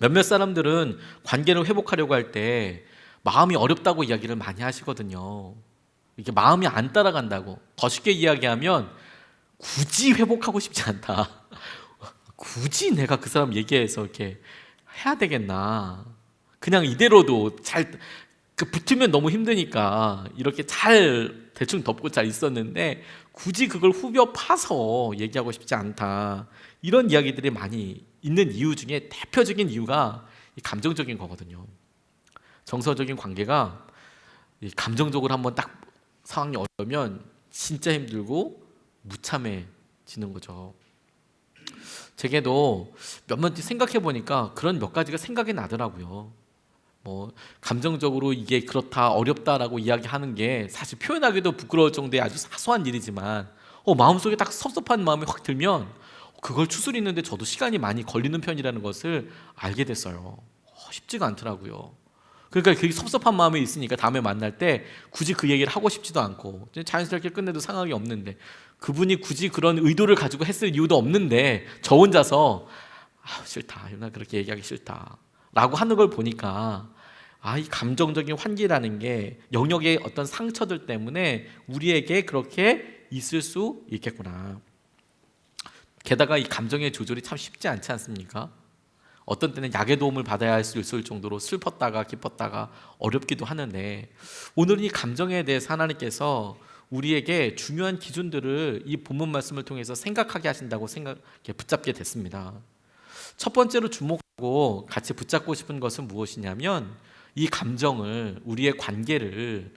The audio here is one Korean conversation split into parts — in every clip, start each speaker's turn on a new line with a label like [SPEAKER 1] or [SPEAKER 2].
[SPEAKER 1] 몇몇 사람들은 관계를 회복하려고 할 때 마음이 어렵다고 이야기를 많이 하시거든요. 이게 마음이 안 따라간다고. 더 쉽게 이야기하면 굳이 회복하고 싶지 않다. 굳이 내가 그 사람 얘기해서 이렇게 해야 되겠나. 그냥 이대로도 잘 붙으면 너무 힘드니까 이렇게 잘 대충 덮고 잘 있었는데 굳이 그걸 후벼 파서 얘기하고 싶지 않다. 이런 이야기들이 많이 있는 이유 중에 대표적인 이유가 이 감정적인 거거든요. 정서적인 관계가 이 감정적으로 한번 딱 상황이 어려우면 진짜 힘들고 무참해지는 거죠. 제게도 몇 번 생각해 보니까 그런 몇 가지가 생각이 나더라고요. 감정적으로 이게 그렇다 어렵다라고 이야기하는 게 사실 표현하기도 부끄러울 정도의 아주 사소한 일이지만 마음속에 딱 섭섭한 마음이 확 들면 그걸 추스리는데 저도 시간이 많이 걸리는 편이라는 것을 알게 됐어요. 쉽지가 않더라고요. 그러니까 그 섭섭한 마음이 있으니까 다음에 만날 때 굳이 그 얘기를 하고 싶지도 않고 자연스럽게 끝내도 상관이 없는데 그분이 굳이 그런 의도를 가지고 했을 이유도 없는데 저 혼자서 싫다, 나 그렇게 얘기하기 싫다 라고 하는 걸 보니까 이 감정적인 환기라는 게 영역의 어떤 상처들 때문에 우리에게 그렇게 있을 수 있겠구나. 게다가 이 감정의 조절이 참 쉽지 않지 않습니까? 어떤 때는 약의 도움을 받아야 할 수 있을 정도로 슬펐다가 기뻤다가 어렵기도 하는데 오늘 이 감정에 대해서 하나님께서 우리에게 중요한 기준들을 이 본문 말씀을 통해서 생각하게 하신다고 붙잡게 됐습니다. 첫 번째로 주목하고 같이 붙잡고 싶은 것은 무엇이냐면 이 감정을 우리의 관계의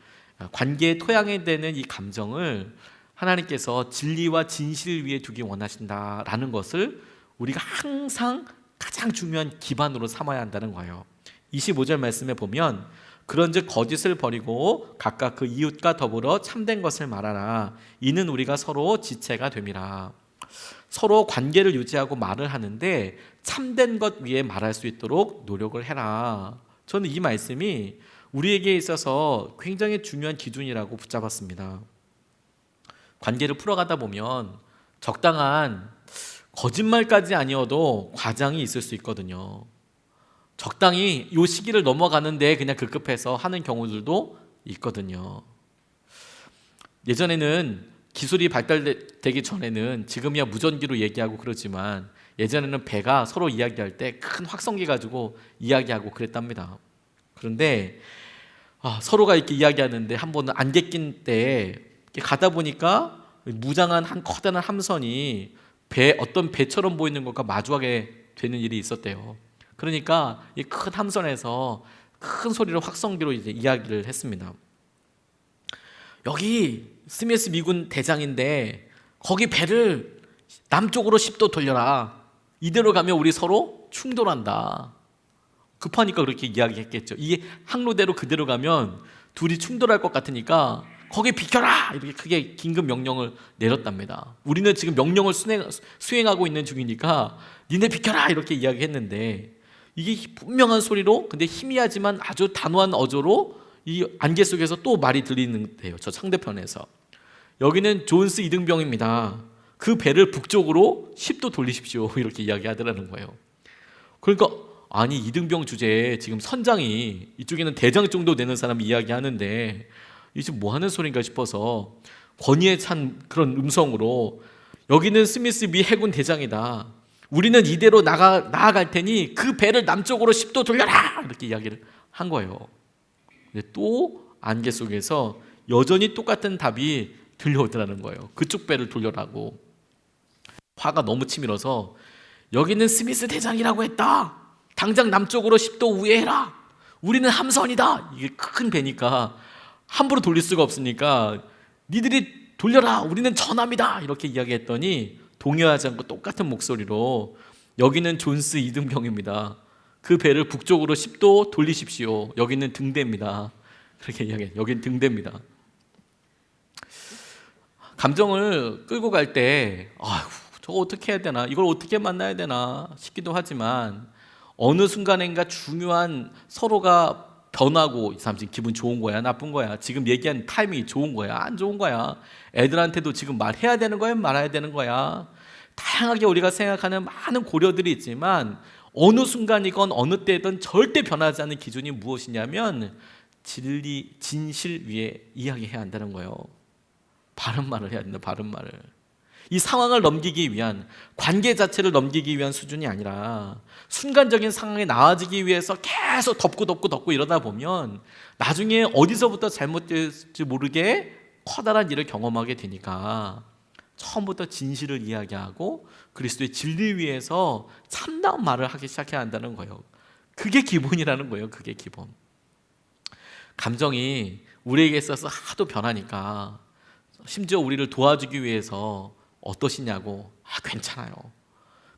[SPEAKER 1] 토양이 되는 이 감정을 하나님께서 진리와 진실 위에 두기 원하신다라는 것을 우리가 항상 가장 중요한 기반으로 삼아야 한다는 거예요. 25절 말씀에 보면 그런즉 거짓을 버리고 각각 그 이웃과 더불어 참된 것을 말하라. 이는 우리가 서로 지체가 됨이라. 서로 관계를 유지하고 말을 하는데 참된 것 위에 말할 수 있도록 노력을 해라. 저는 이 말씀이 우리에게 있어서 굉장히 중요한 기준이라고 붙잡았습니다. 관계를 풀어가다 보면 적당한 거짓말까지 아니어도 과장이 있을 수 있거든요. 적당히 이 시기를 넘어가는데 그냥 급급해서 하는 경우들도 있거든요. 예전에는 기술이 발달되기 전에는 지금이야 무전기로 얘기하고 그러지만 예전에는 배가 서로 이야기할 때 큰 확성기 가지고 이야기하고 그랬답니다. 그런데 서로가 이렇게 이야기하는데 한 번은 안개 낀 때 가다 보니까 무장한 한 커다란 함선이 어떤 배처럼 보이는 것과 마주하게 되는 일이 있었대요. 그러니까 이 큰 함선에서 큰 소리로 확성기로 이제 이야기를 했습니다. 여기 스미스 미군 대장인데 거기 배를 남쪽으로 10도 돌려라. 이대로 가면 우리 서로 충돌한다. 급하니까 그렇게 이야기했겠죠. 이 항로대로 그대로 가면 둘이 충돌할 것 같으니까 거기 비켜라! 이렇게 크게 긴급 명령을 내렸답니다. 우리는 지금 명령을 수행하고 있는 중이니까 니네 비켜라! 이렇게 이야기했는데 이게 분명한 소리로 근데 희미하지만 아주 단호한 어조로 이 안개 속에서 또 말이 들리는데요. 저 상대편에서 여기는 존스 이등병입니다. 그 배를 북쪽으로 10도 돌리십시오. 이렇게 이야기하더라는 거예요. 그러니까 아니 이등병 주제에 지금 선장이 이쪽에는 대장 정도 되는 사람이 이야기하는데 이 지금 뭐 하는 소린가 싶어서 권위에 찬 그런 음성으로 여기는 스미스 미 해군 대장이다. 우리는 이대로 나아갈 테니 그 배를 남쪽으로 10도 돌려라. 이렇게 이야기를 한 거예요. 근데 또 안개 속에서 여전히 똑같은 답이 들려오더라는 거예요. 그쪽 배를 돌려라고. 화가 너무 치밀어서 여기는 스미스 대장이라고 했다. 당장 남쪽으로 10도 우회해라. 우리는 함선이다. 이게 큰 배니까 함부로 돌릴 수가 없으니까 니들이 돌려라. 우리는 전함이다. 이렇게 이야기했더니 동요하지 않고 똑같은 목소리로 여기는 존스 이등병입니다. 그 배를 북쪽으로 10도 돌리십시오. 여기는 등대입니다. 그렇게 이야기해요. 여기는 등대입니다. 감정을 끌고 갈 때 저거 어떻게 해야 되나, 이걸 어떻게 만나야 되나 싶기도 하지만 어느 순간인가 중요한 서로가 변하고 이 사람 지금 기분 좋은 거야 나쁜 거야, 지금 얘기한 타이밍이 좋은 거야 안 좋은 거야, 애들한테도 지금 말해야 되는 거야 말아야 되는 거야, 다양하게 우리가 생각하는 많은 고려들이 있지만 어느 순간이건 어느 때든 절대 변하지 않는 기준이 무엇이냐면 진리, 진실 위에 이야기해야 한다는 거예요. 바른 말을 해야 된다. 바른 말을. 이 상황을 넘기기 위한, 관계 자체를 넘기기 위한 수준이 아니라 순간적인 상황이 나아지기 위해서 계속 덮고 이러다 보면 나중에 어디서부터 잘못될지 모르게 커다란 일을 경험하게 되니까 처음부터 진실을 이야기하고 그리스도의 진리 위에서 참다운 말을 하기 시작해야 한다는 거예요. 그게 기본이라는 거예요. 그게 기본. 감정이 우리에게 있어서 하도 변하니까 심지어 우리를 도와주기 위해서 어떠시냐고, 괜찮아요.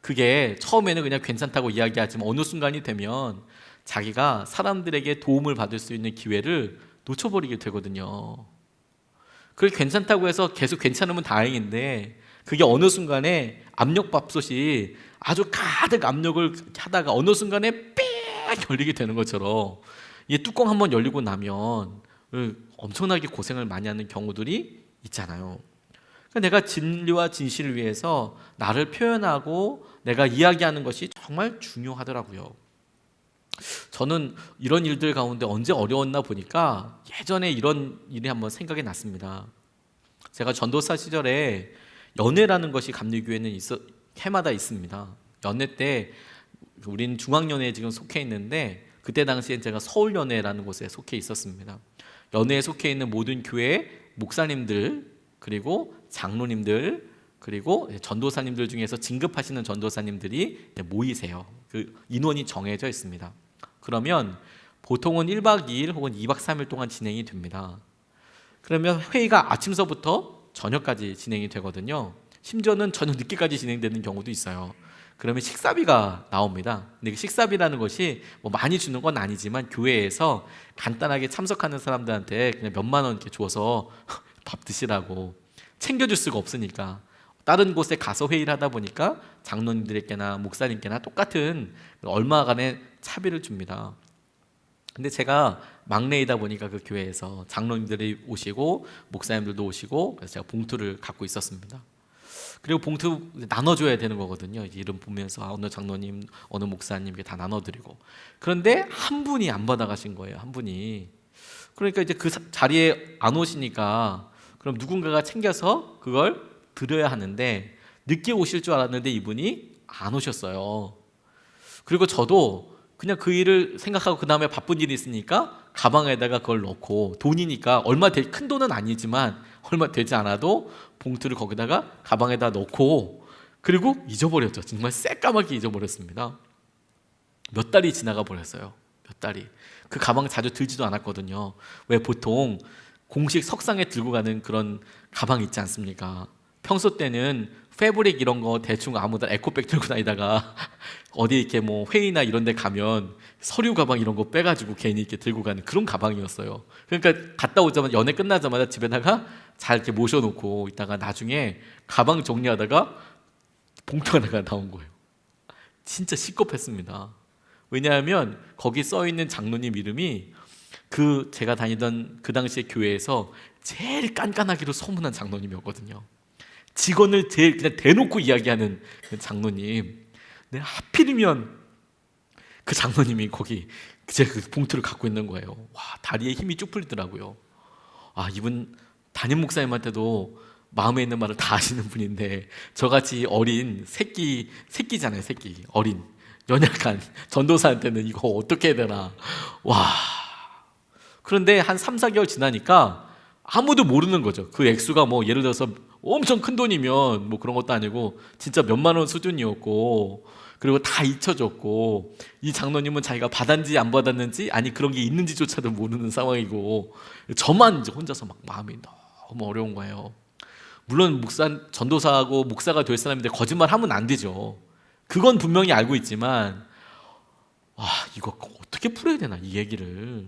[SPEAKER 1] 그게 처음에는 그냥 괜찮다고 이야기하지만 어느 순간이 되면 자기가 사람들에게 도움을 받을 수 있는 기회를 놓쳐버리게 되거든요. 그게 괜찮다고 해서 계속 괜찮으면 다행인데 그게 어느 순간에 압력밥솥이 아주 가득 압력을 하다가 어느 순간에 빽 열리게 되는 것처럼 이 뚜껑 한번 열리고 나면 엄청나게 고생을 많이 하는 경우들이 있잖아요. 그러니까 내가 진리와 진실을 위해서 나를 표현하고 내가 이야기하는 것이 정말 중요하더라고요. 저는 이런 일들 가운데 언제 어려웠나 보니까 예전에 이런 일이 한번 생각이 났습니다. 제가 전도사 시절에 연회라는 것이 감리교회는 해마다 있습니다. 연회 때 우린 중앙연회에 지금 속해 있는데 그때 당시에 제가 서울연회라는 곳에 속해 있었습니다. 연회에 속해 있는 모든 교회 목사님들 그리고 장로님들 그리고 전도사님들 중에서 진급하시는 전도사님들이 모이세요. 그 인원이 정해져 있습니다. 그러면 보통은 1박 2일 혹은 2박 3일 동안 진행이 됩니다. 그러면 회의가 아침서부터 저녁까지 진행이 되거든요. 심지어는 저녁 늦게까지 진행되는 경우도 있어요. 그러면 식사비가 나옵니다. 근데 그 식사비라는 것이 뭐 많이 주는 건 아니지만 교회에서 간단하게 참석하는 사람들한테 그냥 몇만 원 이렇게 줘서 밥 드시라고, 챙겨줄 수가 없으니까 다른 곳에 가서 회의를 하다 보니까 장로님들에게나 목사님께나 똑같은 얼마간의 차비를 줍니다. 근데 제가 막내이다 보니까 그 교회에서 장로님들이 오시고 목사님들도 오시고 그래서 제가 봉투를 갖고 있었습니다. 그리고 봉투 나눠줘야 되는 거거든요. 이름 보면서 어느 장로님, 어느 목사님 다 나눠드리고. 그런데 한 분이 안 받아가신 거예요. 한 분이. 그러니까 이제 그 자리에 안 오시니까 그럼 누군가가 챙겨서 그걸 드려야 하는데 늦게 오실 줄 알았는데 이분이 안 오셨어요. 그리고 저도 그냥 그 일을 생각하고 그 다음에 바쁜 일이 있으니까 가방에다가 그걸 넣고, 돈이니까 큰 돈은 아니지만 얼마 되지 않아도 봉투를 거기다가 가방에다 넣고, 그리고 잊어버렸죠. 정말 새까맣게 잊어버렸습니다. 몇 달이 지나가 버렸어요. 몇 달이. 그 가방 자주 들지도 않았거든요. 왜 보통 공식 석상에 들고 가는 그런 가방 있지 않습니까? 평소 때는 패브릭 이런 거 대충 아무나 에코백 들고 다니다가 어디 이렇게 뭐 회의나 이런 데 가면 서류 가방 이런 거 빼가지고 괜히 이렇게 들고 가는 그런 가방이었어요. 그러니까 갔다 오자마자, 연애 끝나자마자 집에다가 잘 이렇게 모셔놓고 있다가 나중에 가방 정리하다가 봉투 하나가 나온 거예요. 진짜 시겁했습니다. 왜냐하면 거기 써있는 장로님 이름이 제가 다니던 그 당시에 교회에서 제일 깐깐하기로 소문난 장로님이었거든요. 직원을 그냥 대놓고 이야기하는 그 장로님. 근데 하필이면 그 장로님이 거기 제가 그 봉투를 갖고 있는 거예요. 와, 다리에 힘이 쭉 풀리더라고요. 이분 담임 목사님한테도 마음에 있는 말을 다 하시는 분인데 저같이 어린 새끼잖아요. 새끼 어린 연약한 전도사한테는 이거 어떻게 해야 되나. 와. 그런데 한 3, 4개월 지나니까 아무도 모르는 거죠. 그 액수가 뭐 예를 들어서 엄청 큰 돈이면 뭐 그런 것도 아니고 진짜 몇만 원 수준이었고, 그리고 다 잊혀졌고, 이 장로님은 자기가 받았는지 안 받았는지, 아니 그런 게 있는지조차도 모르는 상황이고, 저만 이제 혼자서 막 마음이 너무 어려운 거예요. 물론 전도사하고 목사가 될 사람인데 거짓말하면 안 되죠. 그건 분명히 알고 있지만 이거 어떻게 풀어야 되나, 이 얘기를.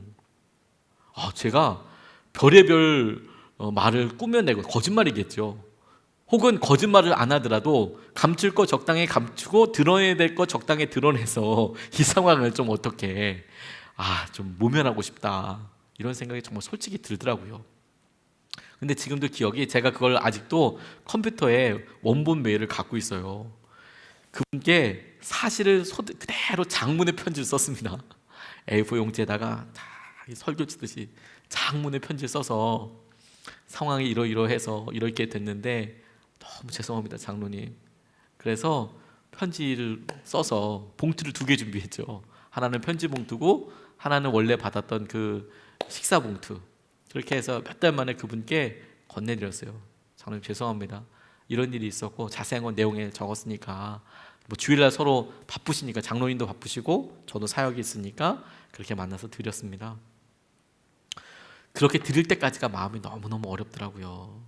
[SPEAKER 1] 제가 별의별 말을 꾸며내고, 거짓말이겠죠. 혹은 거짓말을 안 하더라도 감출 거 적당히 감추고 드러내야 될 거 적당히 드러내서 이 상황을 좀 어떻게 좀 모면하고 싶다, 이런 생각이 정말 솔직히 들더라고요. 근데 지금도 기억이, 제가 그걸 아직도 컴퓨터에 원본 메일을 갖고 있어요. 그분께 사실을 그대로 장문의 편지를 썼습니다. A4 용지에다가 설교 치듯이 장문의 편지를 써서 상황이 이러이러해서 이렇게 됐는데 너무 죄송합니다 장로님. 그래서 편지를 써서 봉투를 2개 준비했죠. 하나는 편지 봉투고 하나는 원래 받았던 그 식사 봉투. 그렇게 해서 몇 달 만에 그분께 건네드렸어요. 장로님 죄송합니다. 이런 일이 있었고 자세한 건 내용에 적었으니까 뭐 주일날 서로 바쁘시니까 장로님도 바쁘시고 저도 사역이 있으니까 그렇게 만나서 드렸습니다. 그렇게 드릴 때까지가 마음이 너무너무 어렵더라고요.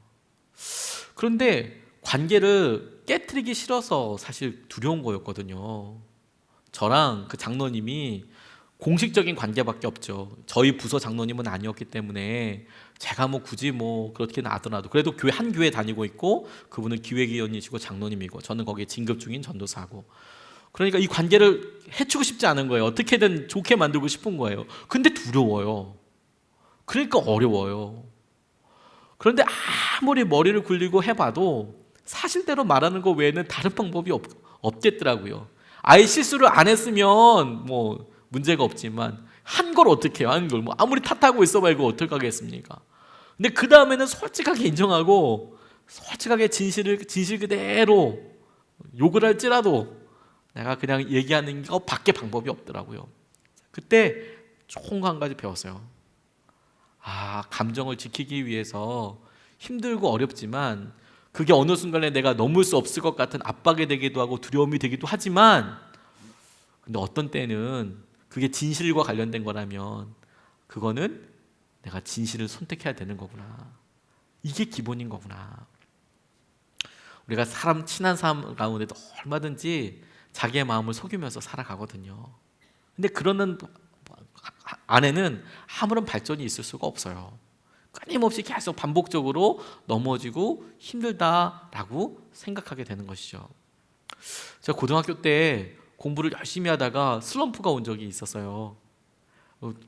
[SPEAKER 1] 그런데 관계를 깨트리기 싫어서 사실 두려운 거였거든요. 저랑 그 장로님이 공식적인 관계밖에 없죠. 저희 부서 장로님은 아니었기 때문에 제가 뭐 굳이 뭐 그렇게는 하더라도 그래도 한 교회 다니고 있고 그분은 기획위원이시고 장로님이고 저는 거기에 진급 중인 전도사고, 그러니까 이 관계를 해치고 싶지 않은 거예요. 어떻게든 좋게 만들고 싶은 거예요. 근데 두려워요. 그러니까 어려워요. 그런데 아무리 머리를 굴리고 해봐도 사실대로 말하는 거 외에는 다른 방법이 없겠더라고요. 아예 실수를 안 했으면 뭐 문제가 없지만 한 걸 어떻게 해요? 한 걸 뭐 아무리 탓하고 있어봐 이거 어떡하겠습니까? 근데 그 다음에는 솔직하게 인정하고 솔직하게 진실 그대로 욕을 할지라도 내가 그냥 얘기하는 거 밖에 방법이 없더라고요. 그때 좋은 거 한 가지 배웠어요. 감정을 지키기 위해서 힘들고 어렵지만 그게 어느 순간에 내가 넘을 수 없을 것 같은 압박이 되기도 하고 두려움이 되기도 하지만, 근데 어떤 때는 그게 진실과 관련된 거라면 그거는 내가 진실을 선택해야 되는 거구나. 이게 기본인 거구나. 우리가 친한 사람 가운데도 얼마든지 자기의 마음을 속이면서 살아가거든요. 근데 그러는 안에는 아무런 발전이 있을 수가 없어요. 끊임없이 계속 반복적으로 넘어지고 힘들다라고 생각하게 되는 것이죠. 제가 고등학교 때 공부를 열심히 하다가 슬럼프가 온 적이 있었어요.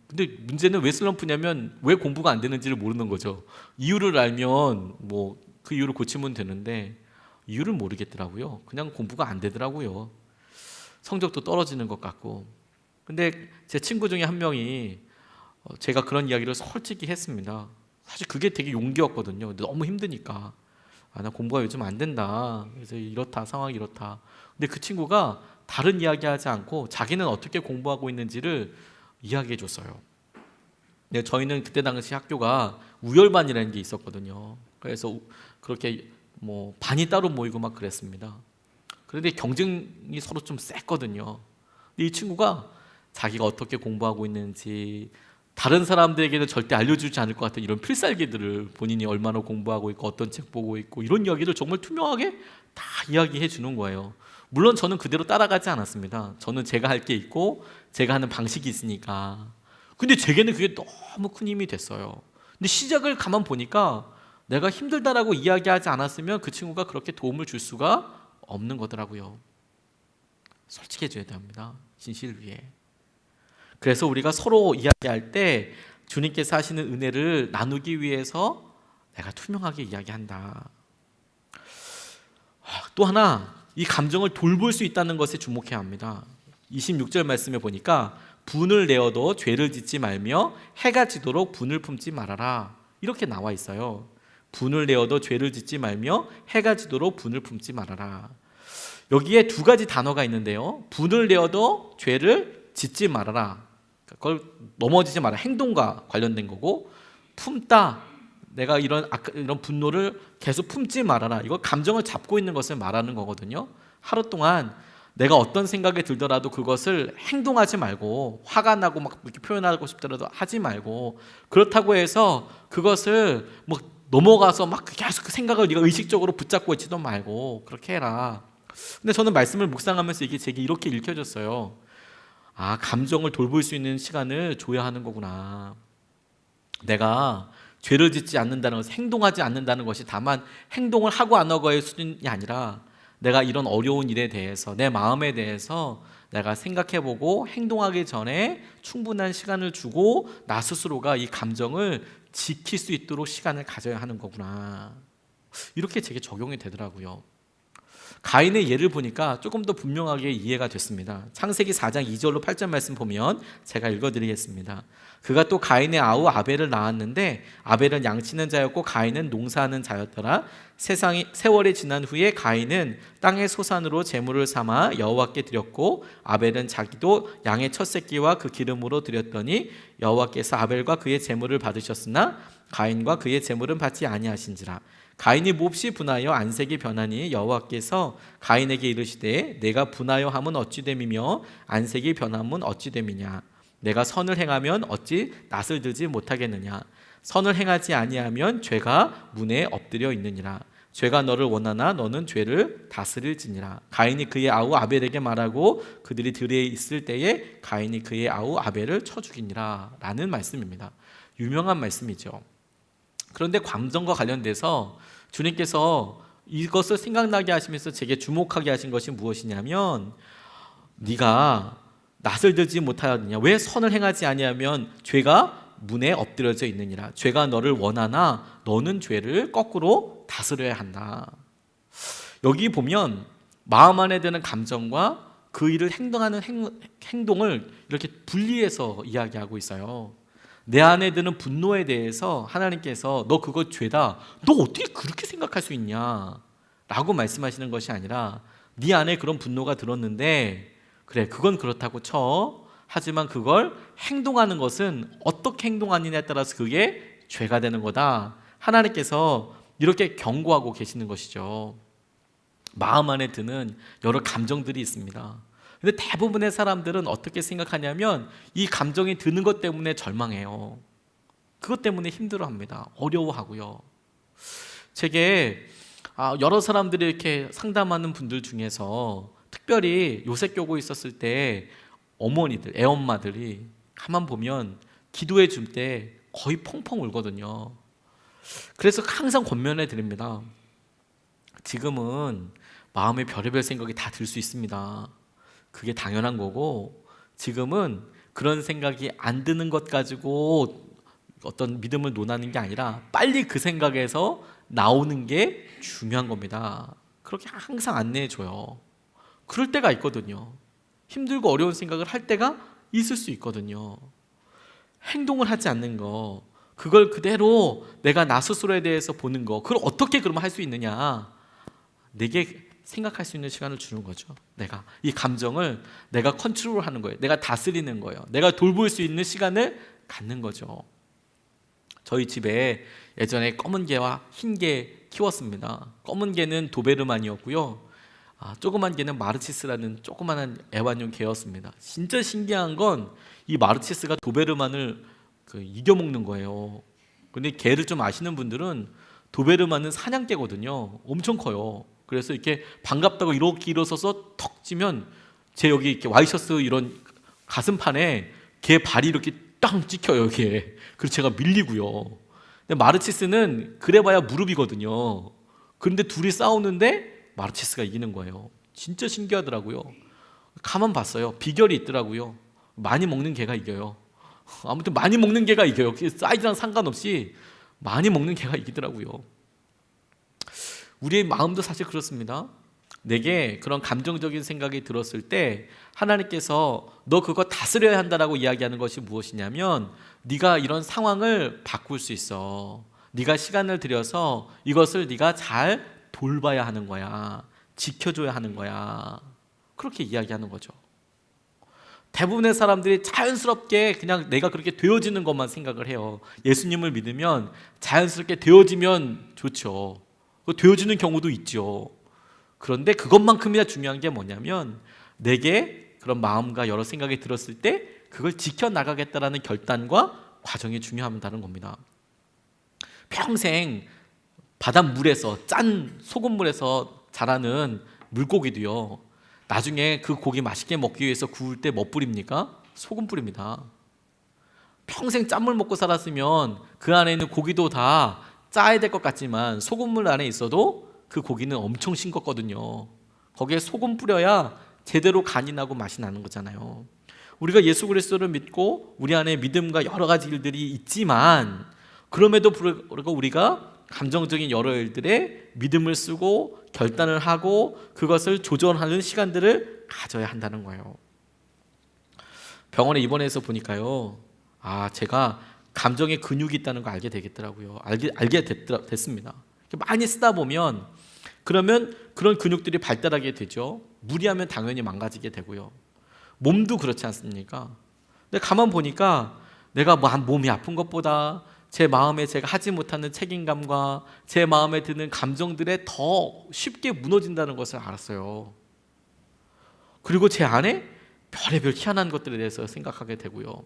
[SPEAKER 1] 근데 문제는 왜 슬럼프냐면 왜 공부가 안 되는지를 모르는 거죠. 이유를 알면 뭐 그 이유를 고치면 되는데 이유를 모르겠더라고요. 그냥 공부가 안 되더라고요. 성적도 떨어지는 것 같고. 근데 제 친구 중에 한 명이 제가 그런 이야기를 솔직히 했습니다. 사실 그게 되게 용기였거든요. 너무 힘드니까 나 공부가 요즘 안 된다. 그래서 이렇다, 상황이 이렇다. 근데 그 친구가 다른 이야기하지 않고 자기는 어떻게 공부하고 있는지를 이야기해 줬어요. 근데 저희는 그때 당시 학교가 우열반이라는 게 있었거든요. 그래서 그렇게 뭐 반이 따로 모이고 막 그랬습니다. 그런데 경쟁이 서로 좀 셌거든요. 근데 이 친구가 자기가 어떻게 공부하고 있는지 다른 사람들에게는 절대 알려주지 않을 것 같은 이런 필살기들을 본인이 얼마나 공부하고 있고 어떤 책 보고 있고 이런 이야기를 정말 투명하게 다 이야기해 주는 거예요. 물론 저는 그대로 따라가지 않았습니다. 저는 제가 할 게 있고 제가 하는 방식이 있으니까. 근데 제게는 그게 너무 큰 힘이 됐어요. 근데 시작을 가만 보니까 내가 힘들다라고 이야기하지 않았으면 그 친구가 그렇게 도움을 줄 수가 없는 거더라고요. 솔직해져야 됩니다. 진실을 위해. 그래서 우리가 서로 이야기할 때 주님께서 하시는 은혜를 나누기 위해서 내가 투명하게 이야기한다. 또 하나, 이 감정을 돌볼 수 있다는 것에 주목해야 합니다. 26절 말씀에 보니까 분을 내어도 죄를 짓지 말며 해가 지도록 분을 품지 말아라. 이렇게 나와 있어요. 분을 내어도 죄를 짓지 말며 해가 지도록 분을 품지 말아라. 여기에 2가지 단어가 있는데요. 분을 내어도 죄를 짓지 말아라. 그걸 넘어지지 마라. 행동과 관련된 거고, 품다. 내가 이런 분노를 계속 품지 말아라. 이거 감정을 잡고 있는 것을 말하는 거거든요. 하루 동안 내가 어떤 생각이 들더라도 그것을 행동하지 말고, 화가 나고 막 이렇게 표현하고 싶더라도 하지 말고, 그렇다고 해서 그것을 뭐 넘어가서 막 계속 그 생각을 네가 의식적으로 붙잡고 있지도 말고 그렇게 해라. 근데 저는 말씀을 묵상하면서 이게 제게 이렇게 읽혀졌어요. 감정을 돌볼 수 있는 시간을 줘야 하는 거구나. 내가 죄를 짓지 않는다는 것은 행동하지 않는다는 것이 다만 행동을 하고 안 하고의 수준이 아니라 내가 이런 어려운 일에 대해서 내 마음에 대해서 내가 생각해보고 행동하기 전에 충분한 시간을 주고 나 스스로가 이 감정을 지킬 수 있도록 시간을 가져야 하는 거구나. 이렇게 제게 적용이 되더라고요. 가인의 예를 보니까 조금 더 분명하게 이해가 됐습니다. 창세기 4장 2절로 8절 말씀 보면 제가 읽어드리겠습니다. 그가 또 가인의 아우 아벨을 낳았는데 아벨은 양치는 자였고 가인은 농사하는 자였더라. 세월이 지난 후에 가인은 땅의 소산으로 제물을 삼아 여호와께 드렸고 아벨은 자기도 양의 첫 새끼와 그 기름으로 드렸더니 여호와께서 아벨과 그의 제물을 받으셨으나 가인과 그의 제물은 받지 아니하신지라. 가인이 몹시 분하여 안색이 변하니 여호와께서 가인에게 이르시되 내가 분하여 함은 어찌 됨이며 안색이 변함은 어찌 됨이냐. 내가 선을 행하면 어찌 낯을 들지 못하겠느냐. 선을 행하지 아니하면 죄가 문에 엎드려 있느니라. 죄가 너를 원하나 너는 죄를 다스릴지니라. 가인이 그의 아우 아벨에게 말하고 그들이 들에 있을 때에 가인이 그의 아우 아벨을 쳐 죽이니라 라는 말씀입니다. 유명한 말씀이죠. 그런데 감정과 관련돼서 주님께서 이것을 생각나게 하시면서 제게 주목하게 하신 것이 무엇이냐면 네가 낯을 들지 못하였느냐. 왜 선을 행하지 아니하면 죄가 문에 엎드려져 있느니라. 죄가 너를 원하나 너는 죄를 거꾸로 다스려야 한다. 여기 보면 마음 안에 드는 감정과 그 일을 행동하는 행동을 이렇게 분리해서 이야기하고 있어요. 내 안에 드는 분노에 대해서 하나님께서 너 그거 죄다, 너 어떻게 그렇게 생각할 수 있냐 라고 말씀하시는 것이 아니라 네 안에 그런 분노가 들었는데 그래 그건 그렇다고 쳐. 하지만 그걸 행동하는 것은 어떻게 행동하느냐에 따라서 그게 죄가 되는 거다. 하나님께서 이렇게 경고하고 계시는 것이죠. 마음 안에 드는 여러 감정들이 있습니다. 근데 대부분의 사람들은 어떻게 생각하냐면 이 감정이 드는 것 때문에 절망해요. 그것 때문에 힘들어합니다. 어려워하고요. 제게 여러 사람들이 이렇게 상담하는 분들 중에서 특별히 요셉교고 있었을 때 어머니들, 애엄마들이 가만 보면 기도해 줄 때 거의 펑펑 울거든요. 그래서 항상 권면해 드립니다. 지금은 마음에 별의별 생각이 다 들 수 있습니다. 그게 당연한 거고 지금은 그런 생각이 안 드는 것 가지고 어떤 믿음을 논하는 게 아니라 빨리 그 생각에서 나오는 게 중요한 겁니다. 그렇게 항상 안내해 줘요. 그럴 때가 있거든요. 힘들고 어려운 생각을 할 때가 있을 수 있거든요. 행동을 하지 않는 거, 그걸 그대로 내가 나 스스로에 대해서 보는 거, 그걸 어떻게 그러면 할 수 있느냐. 내게 생각할 수 있는 시간을 주는 거죠. 내가 이 감정을 내가 컨트롤하는 거예요. 내가 다스리는 거예요. 내가 돌볼 수 있는 시간을 갖는 거죠. 저희 집에 예전에 검은 개와 흰 개 키웠습니다. 검은 개는 도베르만이었고요. 조그만 개는 마르치스라는 조그만한 애완용 개였습니다. 진짜 신기한 건 이 마르치스가 도베르만을 이겨먹는 거예요. 근데 개를 좀 아시는 분들은 도베르만은 사냥개거든요. 엄청 커요. 그래서 이렇게 반갑다고 이렇게 일어서서 턱 찌면 제 여기 이렇게 와이셔츠 이런 가슴판에 개 발이 이렇게 땅 찍혀요. 여기에. 그래서 제가 밀리고요. 근데 마르치스는 그래봐야 무릎이거든요. 그런데 둘이 싸우는데 마르치스가 이기는 거예요. 진짜 신기하더라고요. 가만 봤어요. 비결이 있더라고요. 많이 먹는 개가 이겨요. 아무튼 많이 먹는 개가 이겨요. 사이즈랑 상관없이 많이 먹는 개가 이기더라고요. 우리의 마음도 사실 그렇습니다. 내게 그런 감정적인 생각이 들었을 때 하나님께서 너 그거 다스려야 한다라고 이야기하는 것이 무엇이냐면 네가 이런 상황을 바꿀 수 있어. 네가 시간을 들여서 이것을 네가 잘 돌봐야 하는 거야. 지켜줘야 하는 거야. 그렇게 이야기하는 거죠. 대부분의 사람들이 자연스럽게 그냥 내가 그렇게 되어지는 것만 생각을 해요. 예수님을 믿으면 자연스럽게 되어지면 좋죠. 되어지는 경우도 있죠. 그런데 그것만큼이나 중요한 게 뭐냐면 내게 그런 마음과 여러 생각이 들었을 때 그걸 지켜나가겠다라는 결단과 과정이 중요하다는 겁니다. 평생 바닷물에서 짠 소금물에서 자라는 물고기도요. 나중에 그 고기 맛있게 먹기 위해서 구울 때 뭐 뿌립니까? 소금 뿌립니다. 평생 짠물 먹고 살았으면 그 안에 있는 고기도 다 짜야 될 것 같지만 소금물 안에 있어도 그 고기는 엄청 싱겁거든요. 거기에 소금 뿌려야 제대로 간이 나고 맛이 나는 거잖아요. 우리가 예수 그리스도를 믿고 우리 안에 믿음과 여러 가지 일들이 있지만 그럼에도 불구하고 우리가 감정적인 여러 일들에 믿음을 쓰고 결단을 하고 그것을 조절하는 시간들을 가져야 한다는 거예요. 병원에 입원해서 보니까요, 제가 감정의 근육이 있다는 걸 알게 되겠더라고요. 됐습니다. 많이 쓰다 보면 그러면 그런 근육들이 발달하게 되죠. 무리하면 당연히 망가지게 되고요. 몸도 그렇지 않습니까? 근데 가만 보니까 내가 몸이 아픈 것보다 제 마음에 제가 하지 못하는 책임감과 제 마음에 드는 감정들에 더 쉽게 무너진다는 것을 알았어요. 그리고 제 안에 별의별 희한한 것들에 대해서 생각하게 되고요.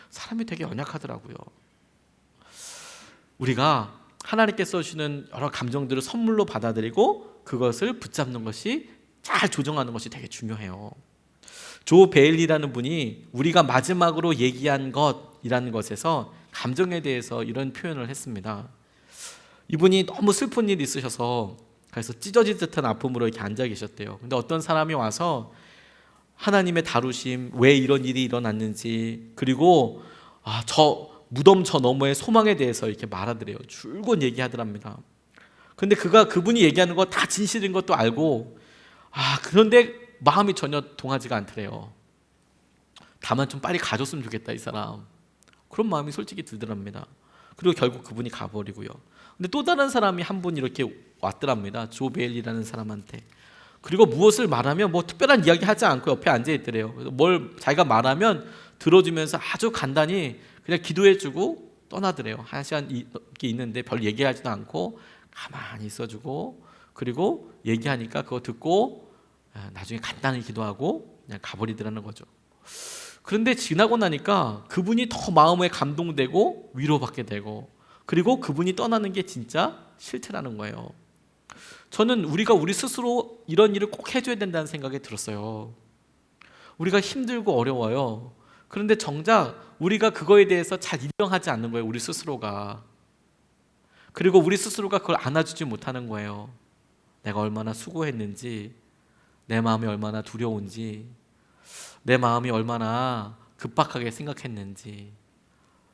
[SPEAKER 1] 사람이 되게 연약하더라고요. 우리가 하나님께서 주시는 여러 감정들을 선물로 받아들이고 그것을 붙잡는 것이, 잘 조정하는 것이 되게 중요해요. 조 베일리라는 분이 우리가 마지막으로 얘기한 것이라는 것에서 감정에 대해서 이런 표현을 했습니다. 이분이 너무 슬픈 일이 있으셔서 그래서 찢어질 듯한 아픔으로 이렇게 앉아 계셨대요. 근데 어떤 사람이 와서 하나님의 다루심, 왜 이런 일이 일어났는지, 그리고 무덤 저 너머의 소망에 대해서 이렇게 말하더래요. 줄곧 얘기하더랍니다. 근데 그분이 얘기하는 거 다 진실인 것도 알고, 그런데 마음이 전혀 동하지가 않더래요. 다만 좀 빨리 가줬으면 좋겠다, 이 사람. 그런 마음이 솔직히 들더랍니다. 그리고 결국 그분이 가버리고요. 근데 또 다른 사람이 한 분 이렇게 왔더랍니다. 조 베일리라는 사람한테. 그리고 무엇을 말하면 특별한 이야기 하지 않고 옆에 앉아 있더래요. 그래서 뭘 자기가 말하면 들어주면서 아주 간단히 그냥 기도해주고 떠나더래요. 1시간 이렇게 있는데 별 얘기하지도 않고 가만히 있어주고, 그리고 얘기하니까 그거 듣고 나중에 간단히 기도하고 그냥 가버리더라는 거죠. 그런데 지나고 나니까 그분이 더 마음에 감동되고 위로받게 되고, 그리고 그분이 떠나는 게 진짜 싫더라는 거예요. 저는 우리가 우리 스스로 이런 일을 꼭 해줘야 된다는 생각이 들었어요. 우리가 힘들고 어려워요. 그런데 정작 우리가 그거에 대해서 잘 인정하지 않는 거예요, 우리 스스로가. 그리고 우리 스스로가 그걸 안아주지 못하는 거예요. 내가 얼마나 수고했는지, 내 마음이 얼마나 두려운지, 내 마음이 얼마나 급박하게 생각했는지.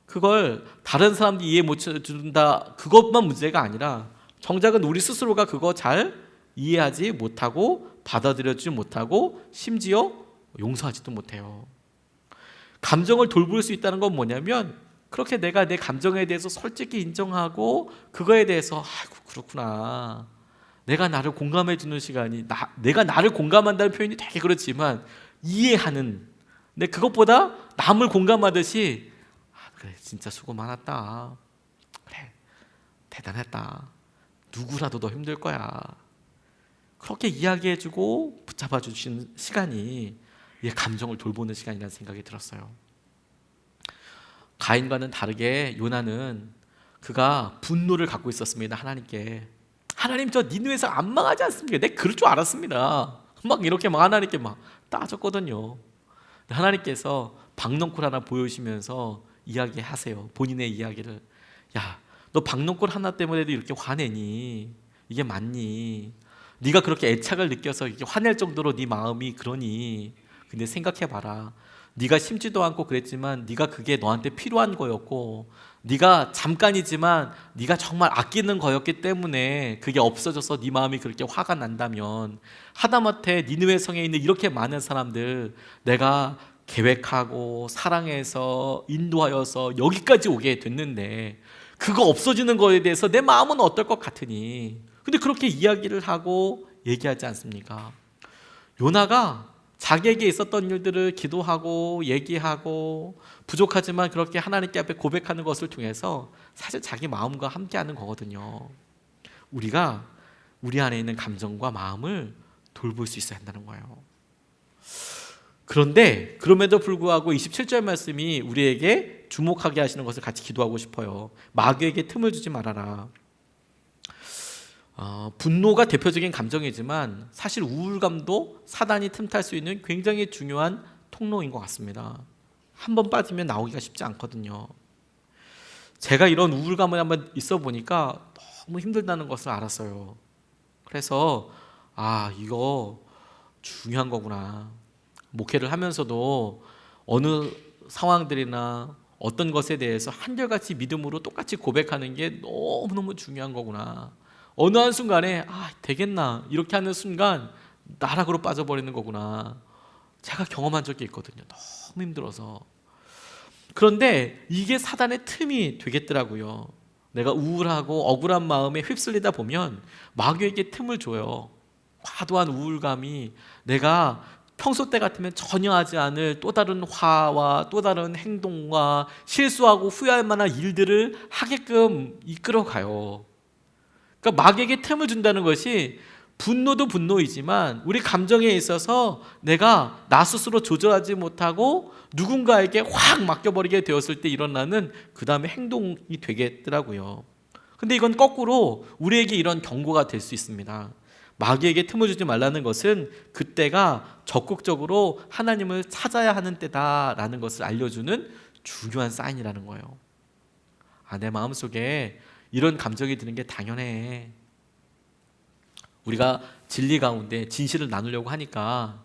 [SPEAKER 1] 그걸 다른 사람들이 이해 못 해준다, 그것만 문제가 아니라 정작은 우리 스스로가 그거 잘 이해하지 못하고 받아들여주지 못하고 심지어 용서하지도 못해요. 감정을 돌볼 수 있다는 건 뭐냐면, 그렇게 내가 내 감정에 대해서 솔직히 인정하고 그거에 대해서 그렇구나, 내가 나를 공감해 주는 시간이, 내가 나를 공감한다는 표현이 되게 그렇지만 이해하는, 근데 그것보다 남을 공감하듯이 그래, 진짜 수고 많았다, 그래, 대단했다, 누구라도 더 힘들 거야, 그렇게 이야기해주고 붙잡아 주시는 시간이 이 감정을 돌보는 시간이라는 생각이 들었어요. 가인과는 다르게 요나는 그가 분노를 갖고 있었습니다. 하나님께. 하나님, 저 니느웨에서 안 망하지 않습니까? 내가 그럴 줄 알았습니다. 이렇게 하나님께 따졌거든요. 하나님께서 박넝쿨 하나 보여주시면서 이야기하세요. 본인의 이야기를. 야, 너 박넝쿨 하나 때문에도 이렇게 화내니? 이게 맞니? 네가 그렇게 애착을 느껴서 이렇게 화낼 정도로 네 마음이 그러니? 근데 생각해봐라. 네가 심지도 않고 그랬지만 네가 그게 너한테 필요한 거였고, 네가 잠깐이지만 네가 정말 아끼는 거였기 때문에 그게 없어져서 네 마음이 그렇게 화가 난다면, 하다못해 니느웨 성에 있는 이렇게 많은 사람들 내가 계획하고 사랑해서 인도하여서 여기까지 오게 됐는데 그거 없어지는 거에 대해서 내 마음은 어떨 것 같으니? 근데 그렇게 이야기를 하고 얘기하지 않습니까? 요나가 자기에게 있었던 일들을 기도하고 얘기하고 부족하지만 그렇게 하나님께 앞에 고백하는 것을 통해서 사실 자기 마음과 함께하는 거거든요. 우리가 우리 안에 있는 감정과 마음을 돌볼 수 있어야 한다는 거예요. 그런데 그럼에도 불구하고 27절 말씀이 우리에게 주목하게 하시는 것을 같이 기도하고 싶어요. 마귀에게 틈을 주지 말아라. 분노가 대표적인 감정이지만 사실 우울감도 사단이 틈탈 수 있는 굉장히 중요한 통로인 것 같습니다. 한번 빠지면 나오기가 쉽지 않거든요. 제가 이런 우울감을 한번 있어 보니까 너무 힘들다는 것을 알았어요. 그래서 이거 중요한 거구나. 목회를 하면서도 어느 상황들이나 어떤 것에 대해서 한결같이 믿음으로 똑같이 고백하는 게 너무너무 중요한 거구나. 어느 한순간에 되겠나 이렇게 하는 순간 나락으로 빠져버리는 거구나. 제가 경험한 적이 있거든요. 너무 힘들어서. 그런데 이게 사단의 틈이 되겠더라고요. 내가 우울하고 억울한 마음에 휩쓸리다 보면 마귀에게 틈을 줘요. 과도한 우울감이 내가 평소 때 같으면 전혀 하지 않을 또 다른 화와 또 다른 행동과 실수하고 후회할 만한 일들을 하게끔 이끌어가요. 그러니까 마귀에게 틈을 준다는 것이 분노도 분노이지만 우리 감정에 있어서 내가 나 스스로 조절하지 못하고 누군가에게 확 맡겨버리게 되었을 때 일어나는 그 다음에 행동이 되겠더라고요. 근데 이건 거꾸로 우리에게 이런 경고가 될 수 있습니다. 마귀에게 틈을 주지 말라는 것은 그때가 적극적으로 하나님을 찾아야 하는 때다라는 것을 알려주는 중요한 사인이라는 거예요. 내 마음속에 이런 감정이 드는 게 당연해. 우리가 진리 가운데 진실을 나누려고 하니까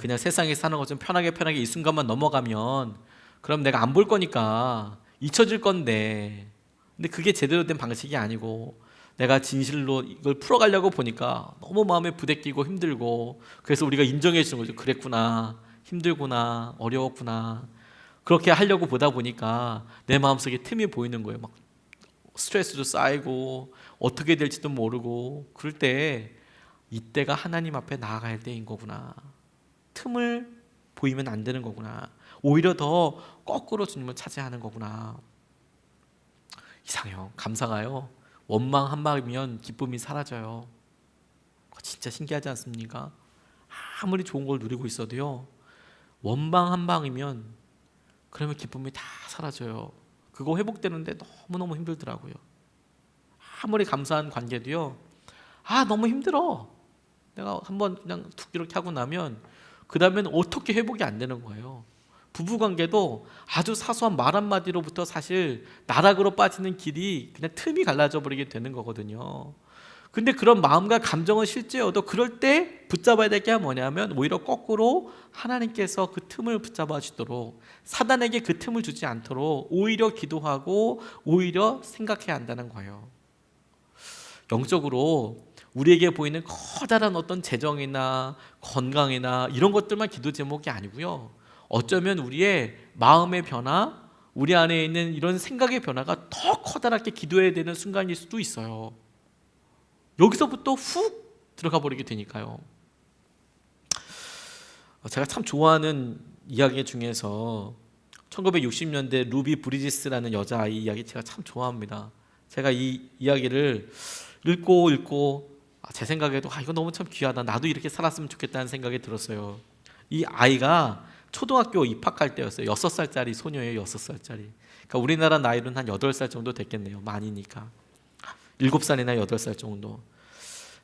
[SPEAKER 1] 그냥 세상에 사는 것 좀 편하게 이 순간만 넘어가면 그럼 내가 안 볼 거니까 잊혀질 건데, 근데 그게 제대로 된 방식이 아니고 내가 진실로 이걸 풀어가려고 보니까 너무 마음에 부대끼고 힘들고, 그래서 우리가 인정해 주는 거죠. 그랬구나, 힘들구나, 어려웠구나. 그렇게 하려고 보다 보니까 내 마음속에 틈이 보이는 거예요. 막 스트레스도 쌓이고 어떻게 될지도 모르고. 그럴 때 이때가 하나님 앞에 나아갈 때인 거구나. 틈을 보이면 안 되는 거구나. 오히려 더 거꾸로 주님을 차지하는 거구나. 이상해요. 감사가요, 원망 한 방이면 기쁨이 사라져요. 진짜 신기하지 않습니까? 아무리 좋은 걸 누리고 있어도요, 원망 한 방이면 그러면 기쁨이 다 사라져요. 그거 회복되는데 너무너무 힘들더라고요. 아무리 감사한 관계도요, 너무 힘들어. 내가 한번 그냥 툭 이렇게 하고 나면 그 다음엔 어떻게 회복이 안 되는 거예요. 부부관계도 아주 사소한 말 한마디로부터 사실 나락으로 빠지는 길이 그냥 틈이 갈라져 버리게 되는 거거든요. 근데 그런 마음과 감정은 실제여도 그럴 때 붙잡아야 될 게 뭐냐면 오히려 거꾸로 하나님께서 그 틈을 붙잡아 주도록, 사단에게 그 틈을 주지 않도록 오히려 기도하고 오히려 생각해야 한다는 거예요. 영적으로 우리에게 보이는 커다란 어떤 재정이나 건강이나 이런 것들만 기도 제목이 아니고요, 어쩌면 우리의 마음의 변화, 우리 안에 있는 이런 생각의 변화가 더 커다랗게 기도해야 되는 순간일 수도 있어요. 여기서부터 훅 들어가 버리게 되니까요. 제가 참 좋아하는 이야기 중에서 1960년대 루비 브리지스라는 여자아이 이야기 제가 참 좋아합니다. 제가 이 이야기를 읽고 제 생각에도 이거 너무 참 귀하다, 나도 이렇게 살았으면 좋겠다는 생각이 들었어요. 이 아이가 초등학교 입학할 때였어요. 6살짜리 소녀예요. 6살짜리. 그러니까 우리나라 나이로는 한 8살 정도 됐겠네요. 많이니까 7살이나 8살 정도.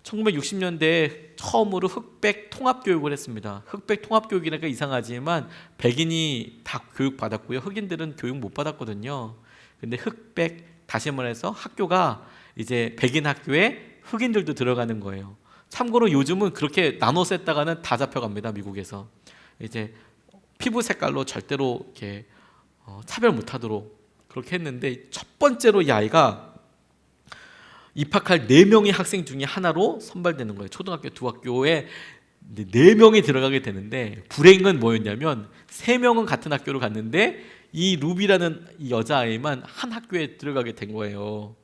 [SPEAKER 1] 1960년대에 처음으로 흑백 통합교육을 했습니다. 흑백 통합교육이니까 이상하지만 백인이 다 교육받았고요, 흑인들은 교육 못 받았거든요. 근데 흑백, 다시 말해서 학교가 이제 백인 학교에 흑인들도 들어가는 거예요. 참고로 요즘은 그렇게 나눠서 했다가는 다 잡혀갑니다. 미국에서. 이제 피부 색깔로 절대로 이렇게 차별 못하도록 그렇게 했는데, 첫 번째로 이 아이가 입학할 4명의 학생 중에 하나로 선발되는 거예요. 초등학교 두 학교에 4명이 들어가게 되는데, 불행은 뭐였냐면 3명은 같은 학교로 갔는데 이 루비라는 이 여자아이만 한 학교에 들어가게 된 거예요.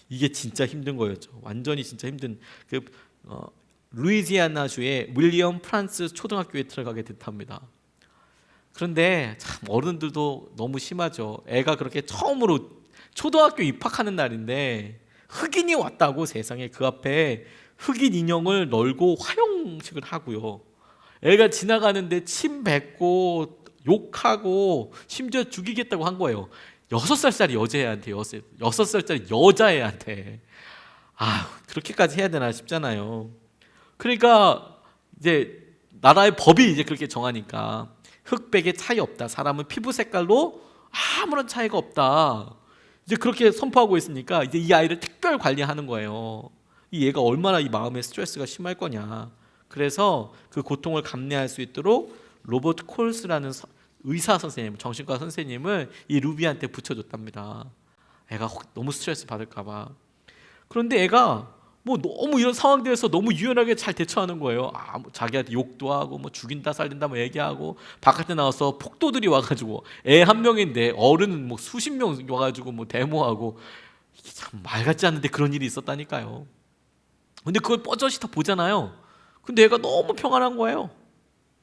[SPEAKER 1] 이게 진짜 힘든 거였죠. 완전히 진짜 힘든. 루이지애나주의 윌리엄 프란스 초등학교에 들어가게 됐답니다. 그런데 참 어른들도 너무 심하죠. 애가 그렇게 처음으로 초등학교 입학하는 날인데 흑인이 왔다고, 세상에 그 앞에 흑인 인형을 널고 화형식을 하고요. 애가 지나가는데 침 뱉고 욕하고 심지어 죽이겠다고 한 거예요. 6살짜리 여자애한테, 6살짜리 여자애한테. 그렇게까지 해야 되나 싶잖아요. 그러니까 이제 나라의 법이 이제 그렇게 정하니까 흑백의 차이 없다, 사람은 피부 색깔로 아무런 차이가 없다, 이제 그렇게 선포하고 있으니까 이제 이 아이를 특별 관리하는 거예요. 이 얘가 얼마나 이 마음의 스트레스가 심할 거냐. 그래서 그 고통을 감내할 수 있도록 로버트 콜스라는 의사 선생님, 정신과 선생님을 이 루비한테 붙여줬답니다. 애가 너무 스트레스 받을까봐. 그런데 애가 뭐 너무 이런 상황들에서 너무 유연하게 잘 대처하는 거예요. 뭐 자기한테 욕도 하고 뭐 죽인다 살린다 뭐 얘기하고, 바깥에 나와서 폭도들이 와가지고 애 한 명인데 어른 뭐 수십 명 와가지고 뭐 데모하고, 이게 참 말 같지 않은데 그런 일이 있었다니까요. 근데 그걸 뻔뻔히 다 보잖아요. 근데 애가 너무 평안한 거예요.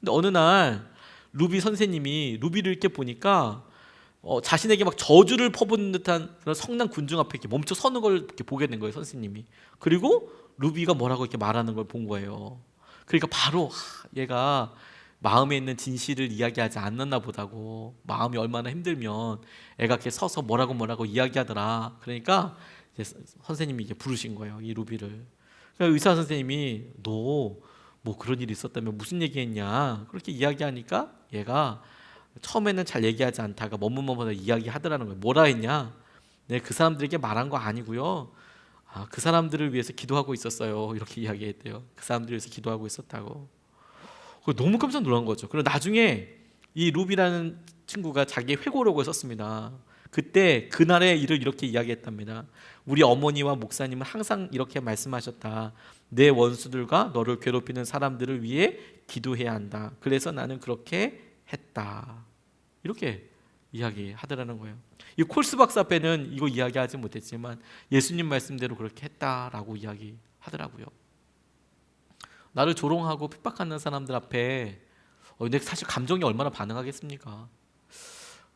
[SPEAKER 1] 근데 어느 날 루비 선생님이 루비를 이렇게 보니까 자신에게 막 저주를 퍼붓는 듯한 그런 성난 군중 앞에 이렇게 멈춰 서는 걸 이렇게 보게 된 거예요, 선생님이. 그리고 루비가 뭐라고 이렇게 말하는 걸 본 거예요. 그러니까 바로 얘가 마음에 있는 진실을 이야기하지 않았나 보다고, 마음이 얼마나 힘들면 애가 이렇게 서서 뭐라고 이야기하더라. 그러니까 이제 선생님이 이제 부르신 거예요, 이 루비를. 그러니까 의사 선생님이 너 뭐 그런 일이 있었다면 무슨 얘기했냐 그렇게 이야기하니까 얘가 처음에는 잘 얘기하지 않다가 머뭇머뭇 이야기하더라는 거예요. 뭐라 했냐? 네, 그 사람들에게 말한 거 아니고요. 그 사람들을 위해서 기도하고 있었어요. 이렇게 이야기했대요. 그 사람들을 위해서 기도하고 있었다고. 너무 깜짝 놀란 거죠. 그리고 나중에 이 루비라는 친구가 자기의 회고록을 썼습니다. 그때 그날의 일을 이렇게 이야기했답니다. 우리 어머니와 목사님은 항상 이렇게 말씀하셨다. 내 원수들과 너를 괴롭히는 사람들을 위해 기도해야 한다. 그래서 나는 그렇게 했다. 이렇게 이야기하더라는 거예요. 이 콜스 박사 앞에는 이거 이야기하지 못했지만 예수님 말씀대로 그렇게 했다라고 이야기하더라고요. 나를 조롱하고 핍박하는 사람들 앞에 내가 사실 감정이 얼마나 반응하겠습니까?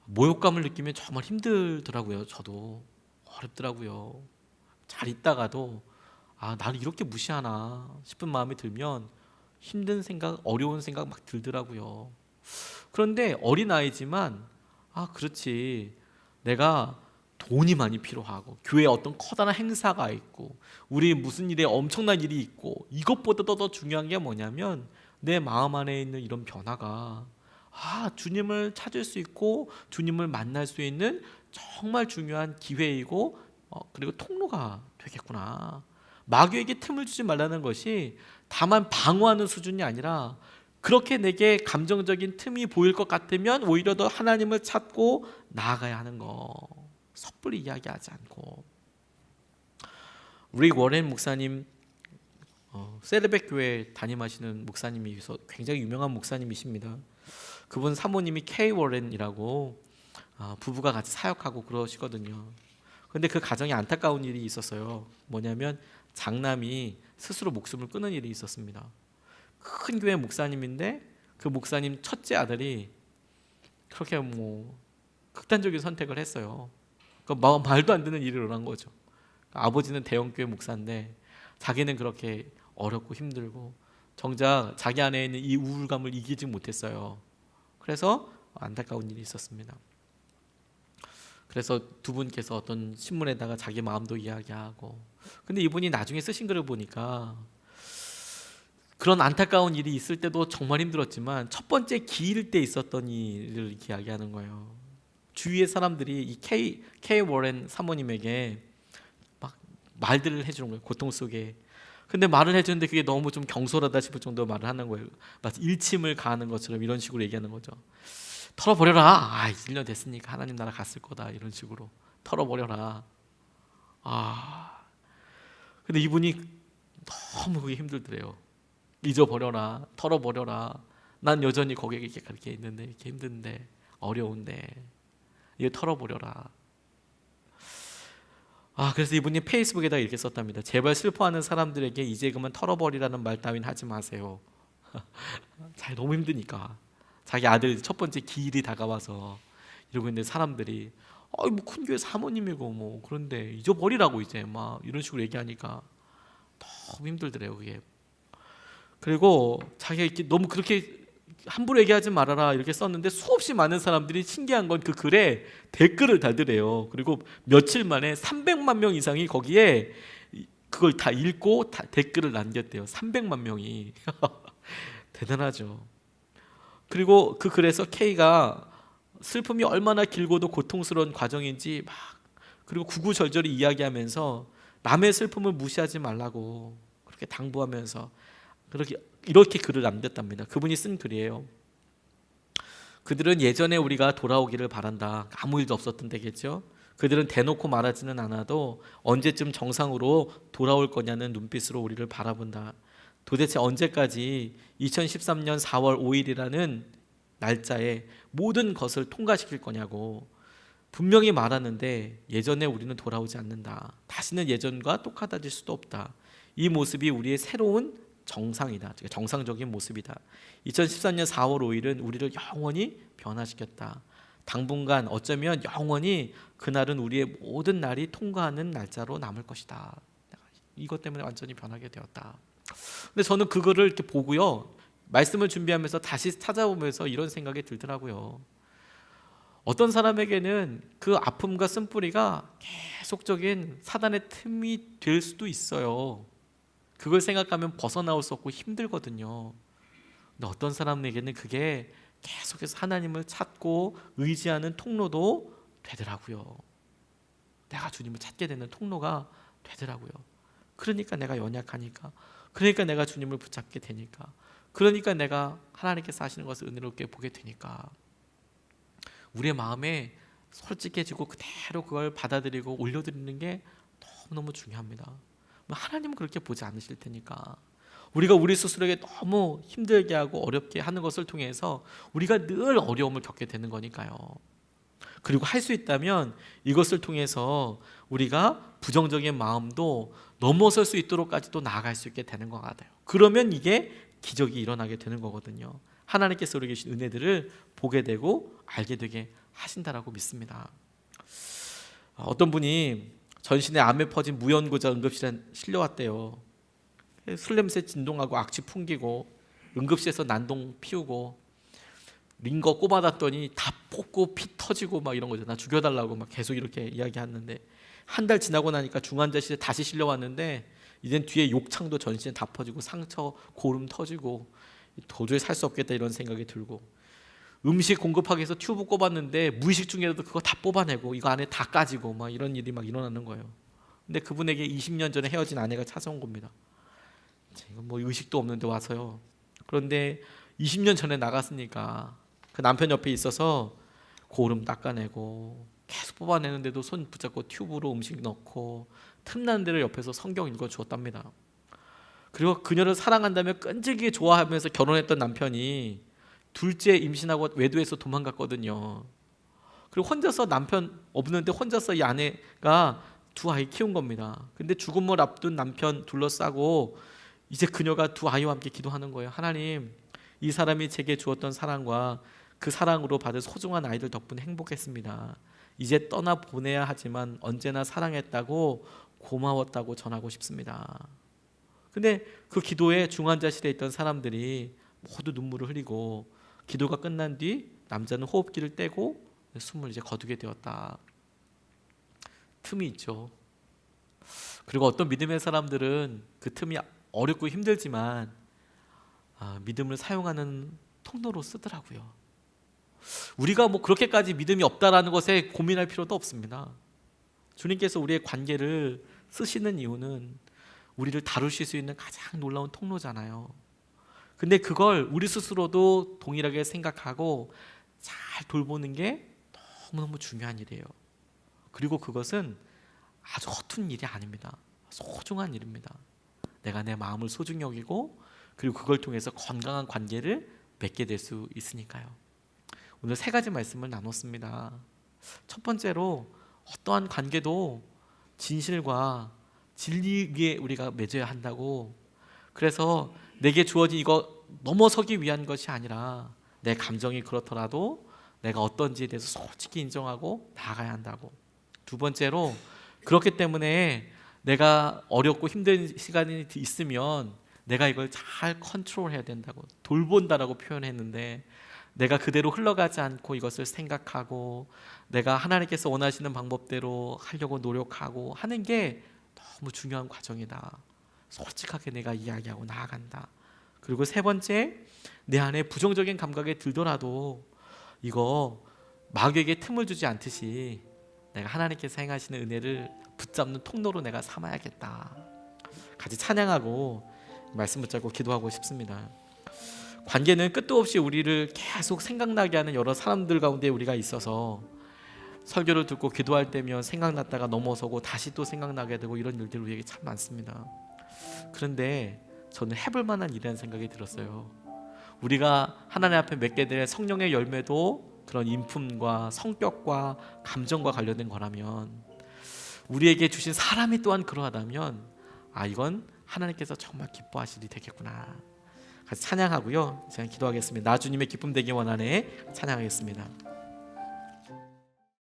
[SPEAKER 1] 모욕감을 느끼면 정말 힘들더라고요. 저도 어렵더라고요. 잘 있다가도 나를 이렇게 무시하나 싶은 마음이 들면 힘든 생각, 어려운 생각 막 들더라고요. 그런데 어린아이지만 그렇지, 내가 돈이 많이 필요하고 교회에 어떤 커다란 행사가 있고 우리 무슨 일에 엄청난 일이 있고, 이것보다 더 중요한 게 뭐냐면 내 마음 안에 있는 이런 변화가 주님을 찾을 수 있고 주님을 만날 수 있는 정말 중요한 기회이고 그리고 통로가 되겠구나. 마귀에게 틈을 주지 말라는 것이 다만 방어하는 수준이 아니라, 그렇게 내게 감정적인 틈이 보일 것 같으면 오히려 더 하나님을 찾고 나아가야 하는 거, 섣불리 이야기하지 않고. 릭 워렌 목사님, 세르백 교회 담임하시는 목사님이서 굉장히 유명한 목사님이십니다. 그분 사모님이 케이 워렌이라고 부부가 같이 사역하고 그러시거든요. 근데 그 가정에 안타까운 일이 있었어요. 뭐냐면 장남이 스스로 목숨을 끊은 일이 있었습니다. 큰 교회 목사님인데 그 목사님 첫째 아들이 그렇게 뭐 극단적인 선택을 했어요. 그러니까 말도 안 되는 일이 일어난 거죠. 아버지는 대형교회 목사인데 자기는 그렇게 어렵고 힘들고 정작 자기 안에 있는 이 우울감을 이기지 못했어요. 그래서 안타까운 일이 있었습니다. 그래서 두 분께서 어떤 신문에다가 자기 마음도 이야기하고, 근데 이분이 나중에 쓰신 글을 보니까 그런 안타까운 일이 있을 때도 정말 힘들었지만 첫 번째 기일 때 있었던 일을 이야기하는 거예요. 주위의 사람들이 이 케이 워렌 사모님에게 막 말들을 해주는 거예요. 고통 속에. 근데 말을 해주는데 그게 너무 좀 경솔하다 싶을 정도로 말을 하는 거예요. 마치 일침을 가하는 것처럼 이런 식으로 얘기하는 거죠. 털어버려라. 1년 됐으니까 하나님 나라 갔을 거다. 이런 식으로 털어버려라. 근데 이분이 너무 그게 힘들더래요. 잊어버려라. 털어버려라. 난 여전히 거기에 그렇게 있는데, 이렇게 힘든데, 어려운데 이거 털어버려라. 그래서 이분이 페이스북에다 이렇게 썼답니다. 제발 슬퍼하는 사람들에게 이제 그만 털어버리라는 말 따윈 하지 마세요. 자기 너무 힘드니까. 자기 아들 첫 번째 기일이 다가와서 이러고 있는데 사람들이 뭐 큰 교회 사모님이고 뭐 그런데 잊어버리라고 이제 막 이런 식으로 얘기하니까 너무 힘들더래요, 그게. 그리고 자기가 이렇게 너무 그렇게 함부로 얘기하지 말아라 이렇게 썼는데 수없이 많은 사람들이 신기한 건 그 글에 댓글을 달더래요. 그리고 며칠 만에 300만 명 이상이 거기에 그걸 다 읽고 다 댓글을 남겼대요. 300만 명이. 대단하죠. 그리고 그 글에서 K가 슬픔이 얼마나 길고도 고통스러운 과정인지 막, 그리고 구구절절히 이야기하면서 남의 슬픔을 무시하지 말라고 그렇게 당부하면서 이렇게 글을 남겼답니다. 그분이 쓴 글이에요. 그들은 예전에 우리가 돌아오기를 바란다. 아무 일도 없었던 때겠죠. 그들은 대놓고 말하지는 않아도 언제쯤 정상으로 돌아올 거냐는 눈빛으로 우리를 바라본다. 도대체 언제까지 2013년 4월 5일이라는 날짜에 모든 것을 통과시킬 거냐고 분명히 말하는데 예전에 우리는 돌아오지 않는다. 다시는 예전과 똑같아질 수도 없다. 이 모습이 우리의 새로운 정상이다. 정상적인 모습이다. 2013년 4월 5일은 우리를 영원히 변화시켰다. 당분간 어쩌면 영원히 그날은 우리의 모든 날이 통과하는 날짜로 남을 것이다. 이것 때문에 완전히 변하게 되었다. 근데 저는 그거를 이렇게 보고요, 말씀을 준비하면서 다시 찾아보면서 이런 생각이 들더라고요. 어떤 사람에게는 그 아픔과 쓴뿌리가 계속적인 사단의 틈이 될 수도 있어요. 그걸 생각하면 벗어나올 수 없고 힘들거든요. 근데 어떤 사람에게는 그게 계속해서 하나님을 찾고 의지하는 통로도 되더라고요. 내가 주님을 찾게 되는 통로가 되더라고요. 그러니까 내가 연약하니까, 그러니까 내가 주님을 붙잡게 되니까, 그러니까 내가 하나님께서 하시는 것을 은혜롭게 보게 되니까 우리의 마음에 솔직해지고 그대로 그걸 받아들이고 올려드리는 게 너무너무 중요합니다. 하나님은 그렇게 보지 않으실 테니까. 우리가 우리 스스로에게 너무 힘들게 하고 어렵게 하는 것을 통해서 우리가 늘 어려움을 겪게 되는 거니까요. 그리고 할 수 있다면 이것을 통해서 우리가 부정적인 마음도 넘어설 수 있도록까지도 나아갈 수 있게 되는 것 같아요. 그러면 이게 기적이 일어나게 되는 거거든요. 하나님께서 우리 계신 은혜들을 보게 되고 알게 되게 하신다라고 믿습니다. 어떤 분이 전신에 암에 퍼진 무연고자 응급실에 실려왔대요. 술 냄새 진동하고 악취 풍기고 응급실에서 난동 피우고 링거 꼽아놨더니 다 뽑고 피 터지고 막 이런 거죠. 나 죽여달라고 막 계속 이렇게 이야기하는데 한 달 지나고 나니까 중환자실에 다시 실려왔는데 이젠 뒤에 욕창도 전신에 다 퍼지고 상처 고름 터지고 도저히 살 수 없겠다 이런 생각이 들고 음식 공급하기 위해서 튜브 꼽았는데 무의식 중에도 그거 다 뽑아내고 이거 안에 다 까지고 막 이런 일이 막 일어나는 거예요. 근데 그분에게 20년 전에 헤어진 아내가 찾아온 겁니다. 이건 뭐 의식도 없는데 와서요. 그런데 20년 전에 나갔으니까 그 남편 옆에 있어서 고름 닦아내고 계속 뽑아내는데도 손 붙잡고 튜브로 음식 넣고 틈나는 데를 옆에서 성경 읽어주었답니다. 그리고 그녀를 사랑한다며 끈질기게 좋아하면서 결혼했던 남편이 둘째 임신하고 외도해서 도망갔거든요. 그리고 혼자서 남편 없는데 혼자서 이 아내가 두 아이 키운 겁니다. 근데 죽음을 앞둔 남편 둘러싸고 이제 그녀가 두 아이와 함께 기도하는 거예요. 하나님, 이 사람이 제게 주었던 사랑과 그 사랑으로 받은 소중한 아이들 덕분에 행복했습니다. 이제 떠나보내야 하지만 언제나 사랑했다고 고마웠다고 전하고 싶습니다. 근데 그 기도에 중환자실에 있던 사람들이 모두 눈물을 흘리고 기도가 끝난 뒤 남자는 호흡기를 떼고 숨을 이제 거두게 되었다. 틈이 있죠. 그리고 어떤 믿음의 사람들은 그 틈이 어렵고 힘들지만 믿음을 사용하는 통로로 쓰더라고요. 우리가 뭐 그렇게까지 믿음이 없다라는 것에 고민할 필요도 없습니다. 주님께서 우리의 관계를 쓰시는 이유는 우리를 다루실 수 있는 가장 놀라운 통로잖아요. 근데 그걸 우리 스스로도 동일하게 생각하고 잘 돌보는 게 너무너무 중요한 일이에요. 그리고 그것은 아주 허튼 일이 아닙니다. 소중한 일입니다. 내가 내 마음을 소중히 여기고 그리고 그걸 통해서 건강한 관계를 맺게 될 수 있으니까요. 오늘 세 가지 말씀을 나눴습니다. 첫 번째로 어떠한 관계도 진실과 진리 위에 우리가 맺어야 한다고. 그래서 내게 주어진 이거 넘어서기 위한 것이 아니라 내 감정이 그렇더라도 내가 어떤지에 대해서 솔직히 인정하고 나아가야 한다고. 두 번째로 그렇기 때문에 내가 어렵고 힘든 시간이 있으면 내가 이걸 잘 컨트롤해야 된다고, 돌본다라고 표현했는데 내가 그대로 흘러가지 않고 이것을 생각하고 내가 하나님께서 원하시는 방법대로 하려고 노력하고 하는 게 너무 중요한 과정이다. 솔직하게 내가 이야기하고 나아간다. 그리고 세 번째, 내 안에 부정적인 감각이 들더라도 이거 마귀에게 틈을 주지 않듯이 내가 하나님께서 행하시는 은혜를 붙잡는 통로로 내가 삼아야겠다. 같이 찬양하고 말씀 붙잡고 기도하고 싶습니다. 관계는 끝도 없이 우리를 계속 생각나게 하는 여러 사람들 가운데 우리가 있어서 설교를 듣고 기도할 때면 생각났다가 넘어서고 다시 또 생각나게 되고 이런 일들이 우리에게 참 많습니다. 그런데 저는 해볼 만한 일이라는 생각이 들었어요. 우리가 하나님 앞에 맺게 될 성령의 열매도 그런 인품과 성격과 감정과 관련된 거라면, 우리에게 주신 사람이 또한 그러하다면 이건 하나님께서 정말 기뻐하실 일이 되겠구나. 같이 찬양하고요, 제가 기도하겠습니다. 나 주님의 기쁨 되기 원하네 찬양하겠습니다.